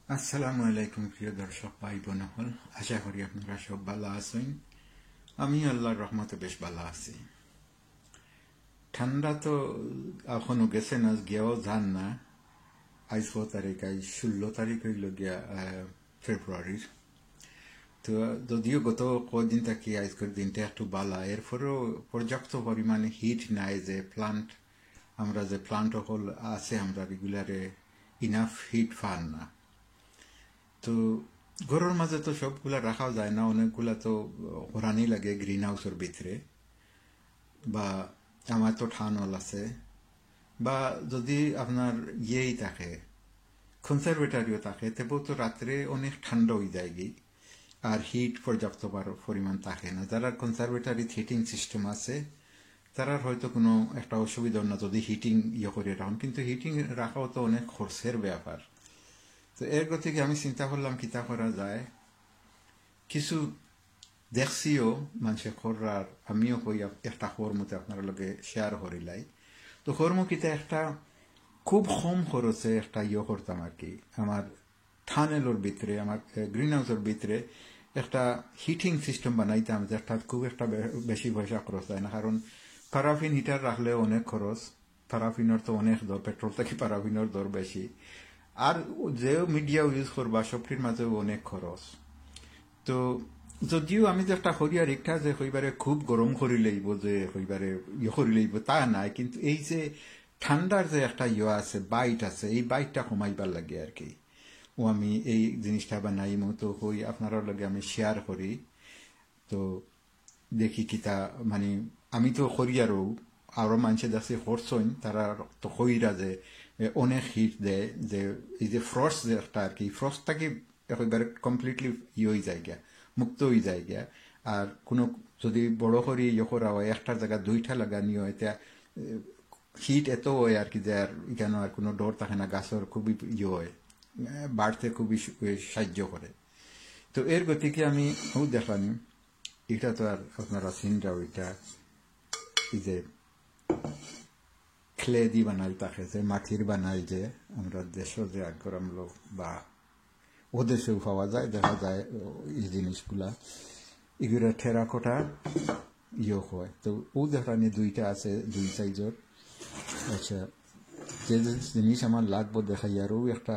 আসসালামু আলাইকুম প্রিয় দর্শক ভাই বোন হল, আশা করি আপনারা সব ভালো আছেন। আমি আল্লাহর রহমতে বেশ ভালো আছি। ঠান্ডা তো এখনো গেছে না, গিয়েও যান না। আজ 4 তারিখ, আজ 16 তারিখ হইল গিয়া ফেব্রুয়ারির। তো যদিও গত কদিন থাকি আজকের দিনটা একটু বালা, এরপরেও পর্যাপ্ত পরিমাণে হিট নাই যে প্লান্ট, আমরা যে প্লান্ট হল আছে আমরা রেগুলারে ইনাফ হিট পান না। তো ঘরের মাঝে তো সবগুলা রাখাও যায় না, অনেকগুলা তো হরানি লাগে গ্রিন হাউসের ভিতরে, বা আমার তো ঠানল আছে, বা যদি আপনার ইয়েই থাকে কনজারভেটারিও থাকে, তেও তো রাত্রে অনেক ঠান্ডা হয়ে যায় গি, আর হিট পর্যাপ্ত পরিমাণ থাকে না। যারা কনজারভেটারি হিটিং সিস্টেম আছে তারার হয়তো কোনো একটা অসুবিধা না যদি হিটিং ইয়ে করে রাখুন, কিন্তু হিটিং রাখাও তো অনেক খরচের ব্যাপার। তো এর গতিকে আমি চিন্তা করলাম কিতা করা যায়। কিছু দেখছিও মানুষে খররার, আমিও কই একটা খরমতে আপনার লগে শেয়ার করিলাই। তো খরমুকিতে একটা খুব কম খরচে একটা করতাম আর কি, আমার ঠানেলের ভিতরে, আমার গ্রিন হাউসের ভিতরে একটা হিটিং সিস্টেম বানাইতাম, যেটা খুব একটা বেশি পয়সা খরচ হয় না, কারণ প্যারাফিন হিটার রাখলে অনেক খরচ, প্যারাফিনের তো অনেক দর, পেট্রোল থেকে প্যারাফিনের দর বেশি, আর যে মিডিয়া ইউজ করবা সবটির মাঝেও অনেক খরচ। তো যদিও আমি যে একটা হরিয়ার একটা যে হইবারে খুব গরম করি লইব, যে হইবারে করি লইব তা নাই, কিন্তু এই যে ঠান্ডার যে একটা আছে, বাইট আছে, এই বাইটটা কমাইবার লাগে আর কি। ও আমি এই জিনিসটা বানাই তো হই আপনার লগে আমি শেয়ার করি। তো দেখি কিতা, মানে আমি তো হরিয়ারও আরো মানুষের কাছে হরছইন, তারা তো হইরা যে অনেক হিট দেয়, যে এই যে ফ্রস্ট যে একটা আর কি, ফ্রস্টটাকে একেবারে কমপ্লিটলি হয়ে যায় গিয়া, মুক্ত হয়ে যায় গিয়া। আর কোনো যদি বড় করি করা হয়, একটার জায়গা দুইটা লাগানি হয়, এটা হিট এত হয় আর কি, যে আর এখানে আর কোনো ডর থাকে না, গাছের খুবই হয়, বাড়তে খুবই সাহায্য করে। তো এর গতিকে আমি দেখানি, এটা তো আর আপনারা চিন্তা, ওইটা এই যে ক্লে দি বানাই, তাকে যে মাটির বানাই, যে আমরা দেশে যে আগ্রাম লোক বা ও দেশেও পাওয়া যায়, দেখা যায় এই জিনিসগুলা, এগুলো টেরাকোটা হয়। তো ও দেখানি দুইটা আছে, দুই সাইজের। আচ্ছা, যে জিনিস আমার লাগবো দেখাই, আরও একটা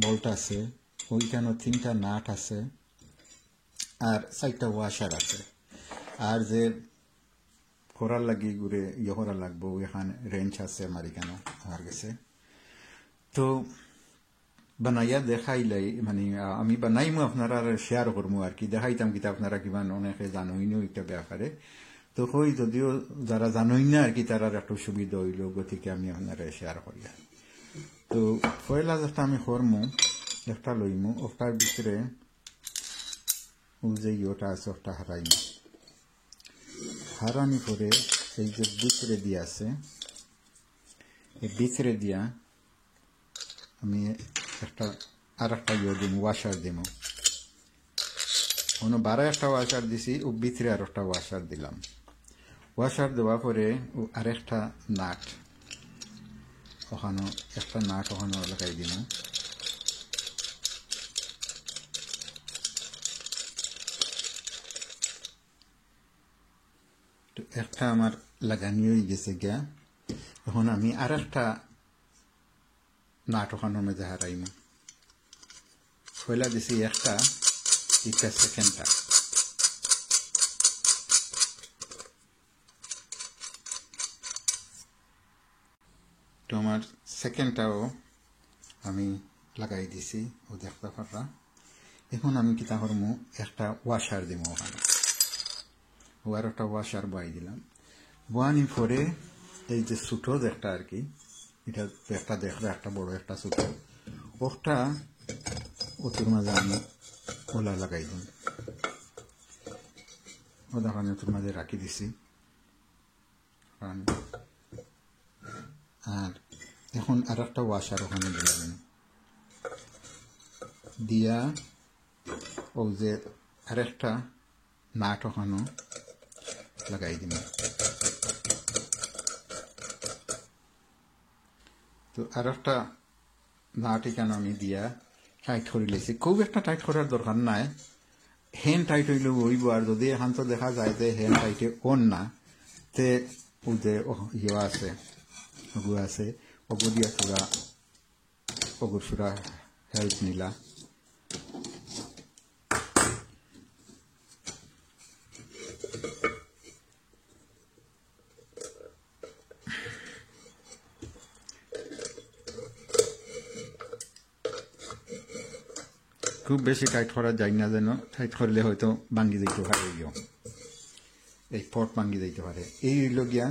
বল্ট আছে, ওইখানে 3টা নাট আছে, আর 4টা ওয়াশার আছে। আর যে করার লাগি ঘুরে করা লাগবো, এখানে রেঞ্চ আছে আমার এখানে আমার গেছে। তো বানাইয়া দেখাইলাই, মানে আমি বানাইমু আপনারা শেয়ার করবো আর কি, দেখাইতাম কিতা আপনারা কিমান অনেকে জানোইনিও একটা ব্যাপারে। তো হই যদিও যারা জানোই না আর কি, তারা একটু সুবিধা হইল, গতিকে আমি আপনারা শেয়ার করি। তো পয়লা যেটা আমি করমু, একটা লইমু, ওটার ভিতরে ও যে ইয়েটা আছে ওটা হারাইমু, হারানি করে এই যে ভিতরে দিয়ে আছে, এই ভিতরে দিয়া আমি একটা আর একটা দিব, ওয়াশার দিব, অন্য বারো একটা ওয়াশার দিছি, ও ভিতরে আর একটা ওয়াশার দিলাম। ওয়াশার দেওয়ার পরে ও আরেকটা নাট, ওখানে একটা নাট ওখানে লাগাই দিব। তো একটা আমার লাগানি হয়ে গেছে গিয়া, এখন আমি আর একটা নাট ওখানের মধ্যে হারাইম। পয়লা দিছি একটা, এটা সেকেন্ডটা। তো আমার সেকেন্ডটাও আমি লাগাই দিছি, ও দেখতে পাররা। এখন আমি কিতা করবো, একটা ওয়াশার দিব ওখানে, ও আর একটা ওয়াশার বয়াই দিলাম। বোয়ানি পরে এই যে ছোটো একটা আর কি, এটা একটা দেখবে একটা বড় একটা ছোটো, ওটা ওর মাঝে আমি ওলা লাগাই দিই, ও দেখানি ওর মাঝে রাখি দিছি। আর এখন আর একটা ওয়াশার ওখানে দিলাম, দিয়া ও যে আরেকটা নাট ওখানে লাগাই দিন। তো আর একটা না ঠিকানা আমি দিয়া টাইট করে লেছি, খুব একটা টাইট করার দরকার নাই, হ্যান্ড টাইট হইলে হইব। আর যদি এখান তো দেখা যায় যে হ্যান্ড টাইটে অন না, তে ওদের ইয়ে আছে, ওগু আছে, ওগু দিয়া সুরা, ওগুর সুরা হেল্প নিলা। খুব বেশি টাইট করা যায় না, যেন টাইট করলে হয়তো ভাঙ্গি দিতে পারে, এই পট ভাঙ্গি দিতে পারে। এই হইল গিয়া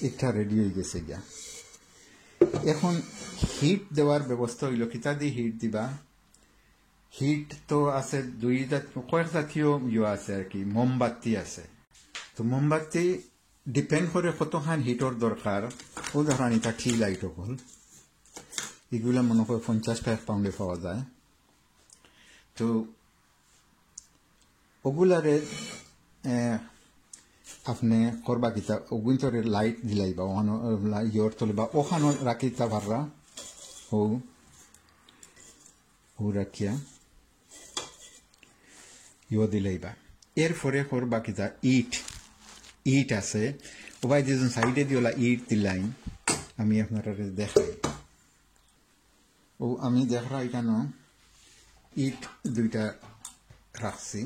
একটা রেডি হয়ে গেছে গিয়া। এখন হিট দেওয়ার ব্যবস্থা হইল, কিতা দিয়ে হিট দিবা? হিট তো আছে দুই কয়েক জাতীয় ইয়ে আছে আর কি, মোমবাতি আছে। তো মোমবাতি ডিপেন্ড করে কতখান হিটর দরকার। উদাহরণ এটা টি লাইট হল, এগুলা মনে করে 50 পাউন্ডে পাওয়া যায়। তো ওগুলারে আপনি করবা কিতা, ওগুন্তরে লাইট দিলাইবা, ওখানো ইয়র তুলবা, ওখানো রাখিতা ভাররা ও রাখিয়া ইয় দিলাইবা। এরপরে করবা কিতা, ইট আছে, ওবাই দুজন সাইডে দিওলা ইট দিলাইন। আমি আপনারা দেখাই, ও আমি দেখাই কেন ইট দুইটা রাখছি।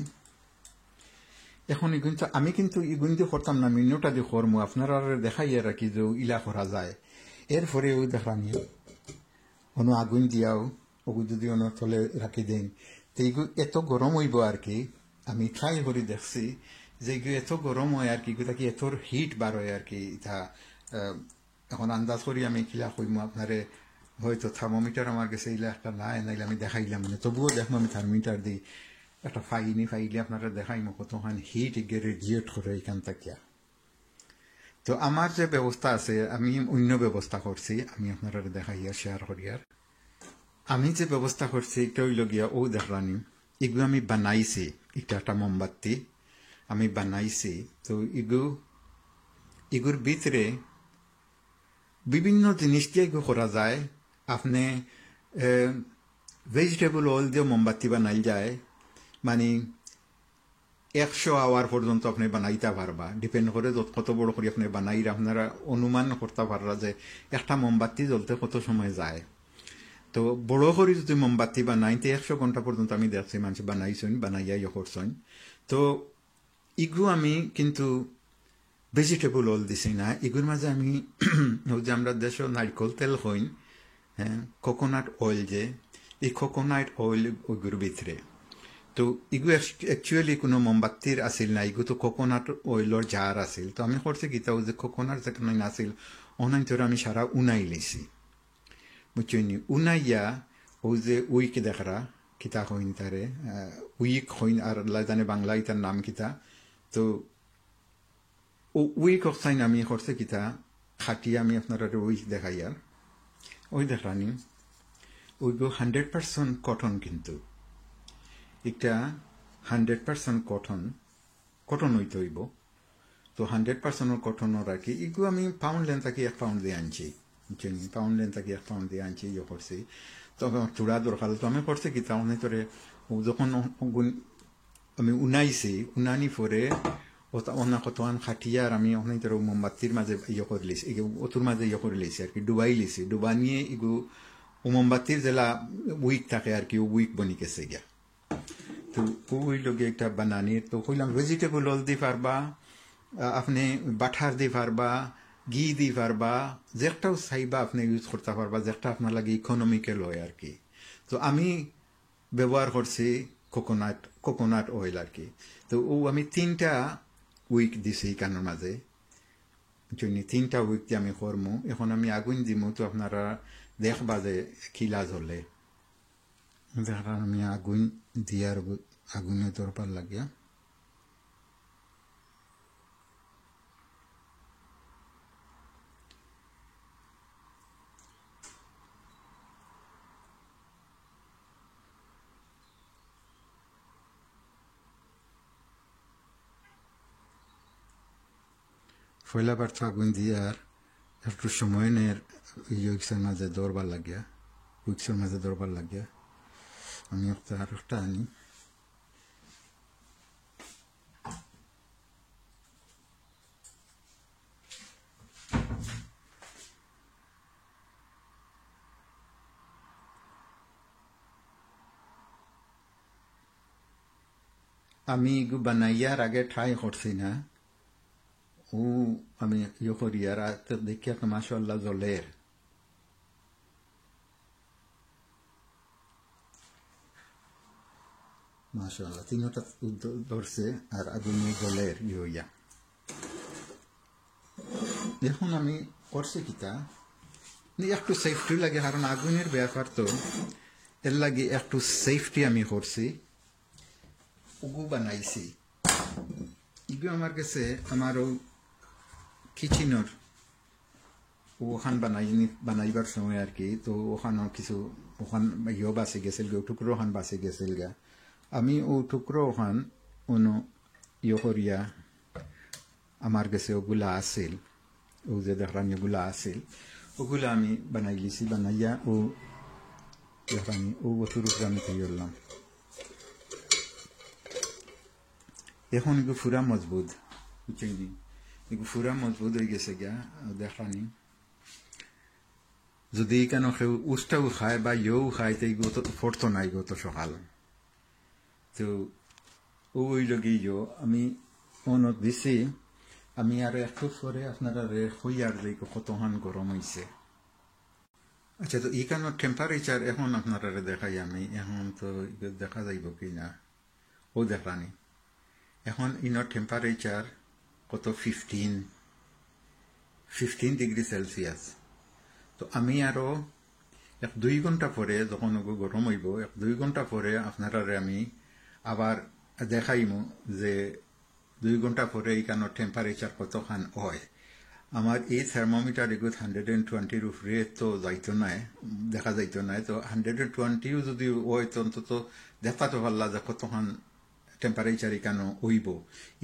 এখন আমি কিন্তু ইগুন দিয়ে করতাম না, মিনুটা দিয়ে করমু, আপনারা দেখাইয়া রাখি যে ইলা করা যায়। এরপরে ওই দেখানি অনু আগুন দিয়াও ওগু যদি অন্য তলে রাখি দেন, তো এইগু এত গরম হইব আর কি। আমি ট্রাই করে দেখছি যে এগুলো এত গরম হয় আর কি, কি এত হিট বার হয় আর কি। এটা এখন আন্দাজ করি আমি কিলা কইমু আপনারে, হয়তো থার্মোমিটার আমার কাছে ইলা একটা নাই, নাইলে আমি দেখাইলাম, মানে তবুও দেখবো আমি থার্মোমিটার দিই একটা ফাইলে আপনারা দেখাইমো কতখান হিট এগে রেডিয়েট করে এখান থেকে। তো আমার যে ব্যবস্থা আছে, আমি অন্য ব্যবস্থা করছি, আমি আপনারা দেখাইয়া শেয়ার করিয়ার। আমি যে ব্যবস্থা করছি এটা হইল গিয়া, ও দেখলানি এগুলো আমি বানাইছি, এটা একটা মোমবাতি আমি বানাইছি। তো এগুর ভিতরে বিভিন্ন জিনিস দিয়ে এগুলো করা যায়। আপনি ভেজিটেবল অয়েল দিয়ে মোমবাতি বানাই যায়, মানে 100 আওয়ার পর্যন্ত আপনি বানাইতে পারবা, ডিপেন্ড করে কত বড় করে আপনি বানাই। আপনারা অনুমান করতে পারবা যে একটা মোমবাতি জ্বলতে কত সময় যায়। তো বড় করে যদি মোমবাতি বানাইতে 100 ঘন্টা পর্যন্ত আমি দেখছি মানুষ বানাইছেন, বানাইয়া ইয়ে করছেন। তো ইগু আমি কিন্তু ভেজিটেবল অয়েল দিছি না, এগুর মাঝে আমি যে আমরা দেশে নারকেল তেল হইন, হ্যাঁ, কোকোনাট অয়েল, যে এই কোকোনাট অয়েল ওইগুর ভিতরে। তো ইগু একচুয়ালি কোনো মোমবাতির আসিল না, ইগু তো কোকোনাট অয়েলর জার আসিল। তো আমি করছি কি, তাও যে কোকোনাট যেখানে আসিল অনাই ধরে আমি সারা উনাই লেছি, বুঝছেন? উনাইয়া ও যে উইক দেখারা কিতা হইন তারে উইক হইন, আর জানে বাংলায় তার নাম কিতা। তো ও উইক অক্সাইন আমি করছে কিতা খাটিয়ে আমি আপনারা উইক দেখাই। আর ওই দেখানি ওইগো 100% কটন, কিন্তু একটা 100% কটন হইতে হইব। তো 100% কটন রাখি এগুলো আমি পাউন্ড লেন থাকি 1 পাউন্ড দিয়ে আনছি, পাউন্ড লেন থাকি 1 পাউন্ড দিয়ে আনছি ইয়ে করছি। তো চূড়া দরকার, তো আমি করছি কি তাহলে তোরে যখন আমি উনাইছি, উনানি পরে অনা কতখান খাটিয়া আর আমি অনেক তোর মোমবাতির মাঝে ইয়ে করে লিছি, ওতুর মাঝে ইয়ে করে লিছি আর কি, ডুবাই লিছি। ডুবা নিয়ে এগু মোমবাতির জেলা উইক থাকে আর কি, উইক বনি গেছে গিয়া। তো ওই লোকে একটা বানানির, তো কইলাম ভেজিটেবল অয়েল দিয়ে পারবা, আপনি বাটার দিয়ে পারবা, ঘি দিয়ে পারবা, যেটাও চাইবা আপনি ইউজ করতে পারবা, যেটা আপনার লাগে ইকোনমিক্যাল হয় আর কি। তো আমি ব্যবহার করছি কোকোনাট অয়েল আর কি। তো ও আমি 3টা উইক দিছি কানের মাঝে, 3টা উইক দিয়ে আমি করমু। এখন আমি আগুন দিমু, তো আপনারা দেখবা যে খিলা জ্বলে। দেখার আমি আগুন দিয়ার আগুনে দরকার লাগিয়া ফয়লা পারছো আগুন দিয়ার একটু সময় নের ইয়ের মাঝে দরবার লাগিয়া উইক্সের মাঝে ধরবার লাগে আমি একটা আর একটা আনি আমি এগু বানাইয়ার আগে ট্রাই করছি না ও আমি ইয়ে করি আর দেখি একটা মাশাআল্লাহ জলের মাশাআল্লাহ তিনটা ধরছে আর আগুনে জলের ইয়া এখন আমি করছি কিতা একটু সেফটি লাগে কারণ আগুনের ব্যাপার তো এর লাগে একটু সেফটি আমি করছি উগু বানাইছি ইগু আমার কাছে আমার কিচেনের ওখান বানাইবার সময় আর কি তো ওখানে কিছু ওখান ইয়ে বাঁচে গেছিল টুকরো ওখান বাঁচে গেছিল গা আমি ও টুকরো ওখান অন্য ইয়ে করিয়া আমার কাছে ওগুলা আছিল ও যে দেখলাম এগুলা আছিল ওগুলা আমি বানাই লিছি বানাইয়া ও দেখলাম ও বছর উপরে আমি তৈরি করলাম এখন এগুলো ফুরা মজবুত বুঝছেন এগুলো ফুরা মজবুত হয়ে গেছে গিয়া দেখলানি যদি কেন কেউ উষ্টাও খায় বা ইয়েও খায় তো এগুলো তো ফোরতো না এগুলো তো সকাল তো ওই লগে আমি মনত দিছি আমি আর একটু পরে আপনারা হইয়ার যে কতখান গরম হয়েছে আচ্ছা তো এখানে টেম্পারেচার এখন আপনারা দেখাই আমি এখন তো দেখা যাইব কি না ও দেখলানি এখন ইনোর টেম্পারেচার কত 15 ডিগ্রি সেলসিয়াস তো আমি আরো 1-2 ঘন্টা পরে যখন গরম হইব 1-2 ঘন্টা পরে আপনারা আমি আবার দেখাইমু যে 2 ঘন্টা পরে এখানে টেম্পারেচার কতখান হয় আমার এই থার্মোমিটার এগুলো 120 উপরে তো যাইতো নাই দেখা যাইতো নাই তো 120ও যদি হয় তো অন্তত দেখাতে পারলা যে কতখান টেম্পারেচার এখানে হইব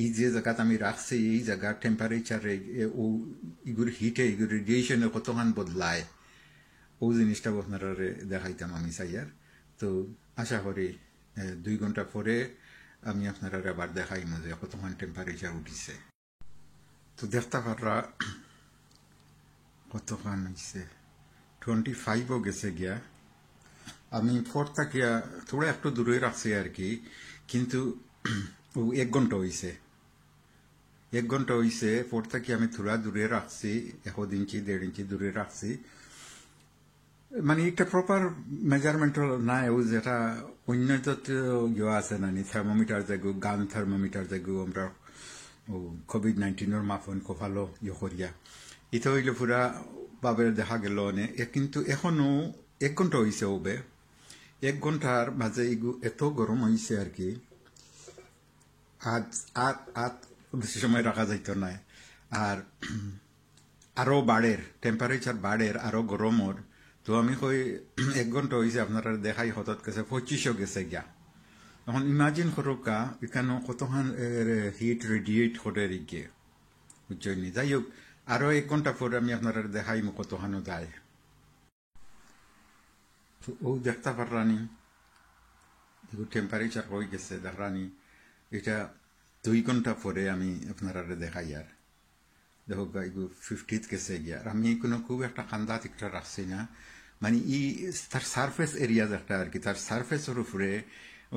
এই যে জায়গাতে আমি রাখছি এই জায়গার টেম্পারেচারে ও এগুলো হিটে এগুলো রেডিয়েশনে কতখান বদলায় ও জিনিসটা আপনারা দেখাইতাম আমি চাইয়ার তো আশা করি 2 ঘন্টা পরে আমি আপনারা আবার দেখাইম যে কতখান টেম্পারেচার উঠিছে তো দেখতে পাররা কতখান হয়েছে 25ও গেছে গিয়া আমি ফোরটা গিয়া থোড়া একটু দূরে রাখছি আর কি কিন্তু 1 ঘন্টা হয়েছে 1 ঘন্টা হয়েছে ফোরটা কি আমি থোড়া দূরে রাখছি 1 ইঞ্চি 1.5 ইঞ্চি দূরে রাখছি মানে একটা প্রপার মেজারমেন্ট না ও যেটা অন্য ইয়ে আছে না থার্মোমিটার যেগু গান থার্মোমিটার যেগু আমরা COVID-19 মাপন কফালো ইয়ে করিয়া এটা হইলে পুরা ভাবে দেখা গেল কিন্তু এখনো 1 ঘন্টা হয়েছে ওবে 1 ঘন্টার মাঝে এত গরম হয়েছে আর কি আজ বেশি সময় রাখা যাইত না আর আরো বাড়ের টেম্পারেচার বাড়ের আরো গরমর তো আমি কই 1 ঘন্টা হয়েছে আপনারা দেখাই হঠাৎ গেছে 25 গেছে গিয়া এখন ইমাজিন করুকা এখানে কতখান হিট রেডিয়েট করে গিয়ে বুঝছেন যাই হোক আরো 1 ঘন্টা পরে আমি আপনারা দেখাই কতখানো যায় তো ও দেখতে পারলানি এগুলো টেম্পারেচার হয়ে গেছে দেখলানি এটা 2 ঘন্টা পরে আমি আপনারা দেখাই আর দেখো এগুলো 50 গেছে গিয়া আর আমি কোনো খুব একটা কান্দা একটা রাখছি না মানে তার সারফেস এরিয়া একটা আর কি তার সারফেসের উপরে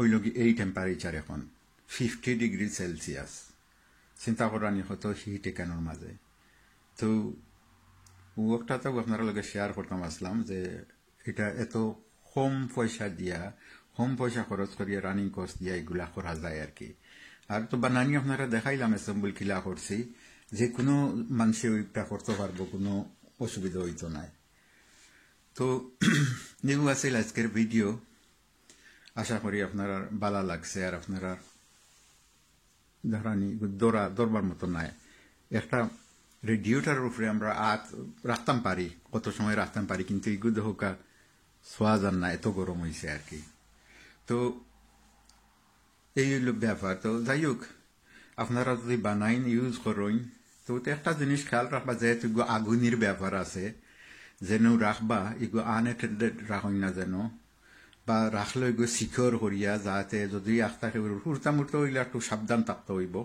ওই লোক এই টেম্পারেচার এখন 50 ডিগ্রি সেলসিয়াস চিন্তা করানি হতো হিট এখানোর মাঝে তো ওটা তো আপনারা লগে শেয়ার করতাম আসলাম যে এটা এত কম পয়সা দিয়া কম পয়সা খরচ করিয়া রানিং কস্ট দিয়া এগুলা করা যায় আর কি আর তো বানানি আপনারা দেখাইলাম এসেম্বল কিলা করছি যে কোনো মানুষে ওইটা করতে পারবো কোনো অসুবিধা হইতো না তো এগুলো আছিল আজকের ভিডিও আশা করি আপনারা ভালো লাগছে আর আপনারা ধরানি দরবার মতো নাই একটা রেডিওটার উপরে আমরা রাখতাম পারি কত সময় রাখতাম পারি কিন্তু এগুলো হোক সোয়া যান না এত গরম হয়েছে আর কি তো এই হইল ব্যাপার তো যাই হোক আপনারা যদি বানাইন ইউজ করেন তো একটা জিনিস খেয়াল রাখবা যেহেতু আগুনের ব্যাপার আছে যেন রাখবা এগুলো আনএটেন্ডেড রাখুন না যেন বা রাখলে এগুলো সিকিউর করিয়া যাতে যদি আখতাকে হুরতা মুরতা হইলে একটু সাবধান থাকতে হইব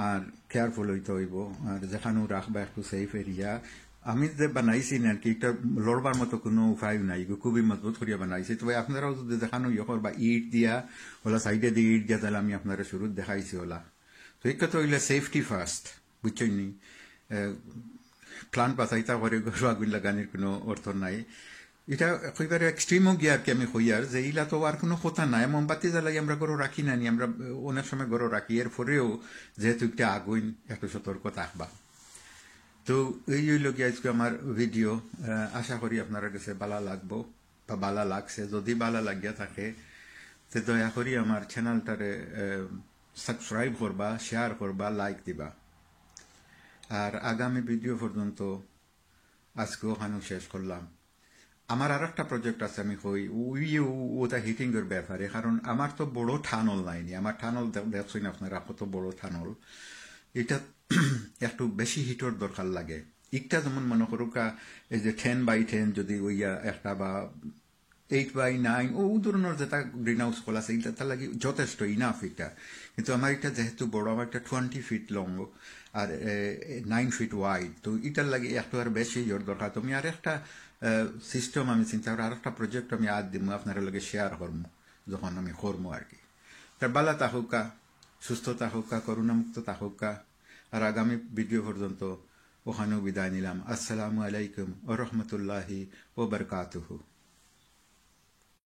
আর কেয়ারফুল হইতে হইব আর যেখানেও রাখবা একটু সেফ এরিয়া আমি যে বানাইছি না কি এটা লড়বার মতো কোনো উপায় নাই খুবই মজবুত করিয়া বানাইছি তবে আপনারাও যদি দেখানো ইয়ে করবা ইট দিয়া ওলা সাইডে দিয়ে ইট দিয়া তাহলে আমি আপনারা শুরু দেখাইছি ওলা তো এই কথা হইলে সেফটি ফার্স্ট বুঝছেন নি প্লান বাঁচাইতা করে আগুন লাগানোর কোনো অর্থ নাই এটা একেবারে এক্সট্রিমও গিয়ে আর কি আমি হইয়ার যে ইলা তো আর কোনো কথা নাই মোমবাতি জ্বালাই আমরা গরো রাখি না নি আমরা অনেক সময় গরো রাখি এর পরেও যেহেতু একটা আগুন একটু সতর্ক থাকবা তো এই হইল কি আজকে আমার ভিডিও আশা করি আপনারা কাছে ভালো লাগবো বা ভালো লাগছে যদি ভালো লাগিয়া থাকে তো দয়া করি আমার চ্যানেলটারে সাবস্ক্রাইব করবা শেয়ার করবা লাইক দিবা আর আগামী ভিডিও পর্যন্ত আজকে ওখানেও শেষ করলাম আমার আর একটা প্রজেক্ট আছে আমি কই ওটা হিটিং এর ব্যাপারে কারণ আমার তো বড় টানল নাইনি আমার টানল দেখছেন আপনারা কত বড় টানল এটা একটু বেশি হিটর দরকার লাগে একটা যেমন মনে করুকা এই যে 10x10 যদি ওইয়া একটা বা 8x9 ও ধরনের যেটা গ্রিন হাউস কল আছে এটা তার লাগে যথেষ্ট ইনাফ এটা কিন্তু আমার এটা যেহেতু বড় আমার একটা 20 ফিট লং আর 9 ফিট ওয়াইড তো এটার লাগে একটু আর বেশি ইয়র দরকার তুমি আর একটা সিস্টেম আমি চিন্তা করি আর একটা প্রজেক্ট আমি আজ দিব আপনার লগে শেয়ার করবো যখন আমি করবো আর কি তার বালা তাহুকা সুস্থ তাহুকা করুণামুক্ত তাহুকা আর আগামী ভিডিও পর্যন্ত ওখানেও বিদায় নিলাম আসসালামু আলাইকুম ওয়া রাহমাতুল্লাহি ওয়া বারাকাতুহু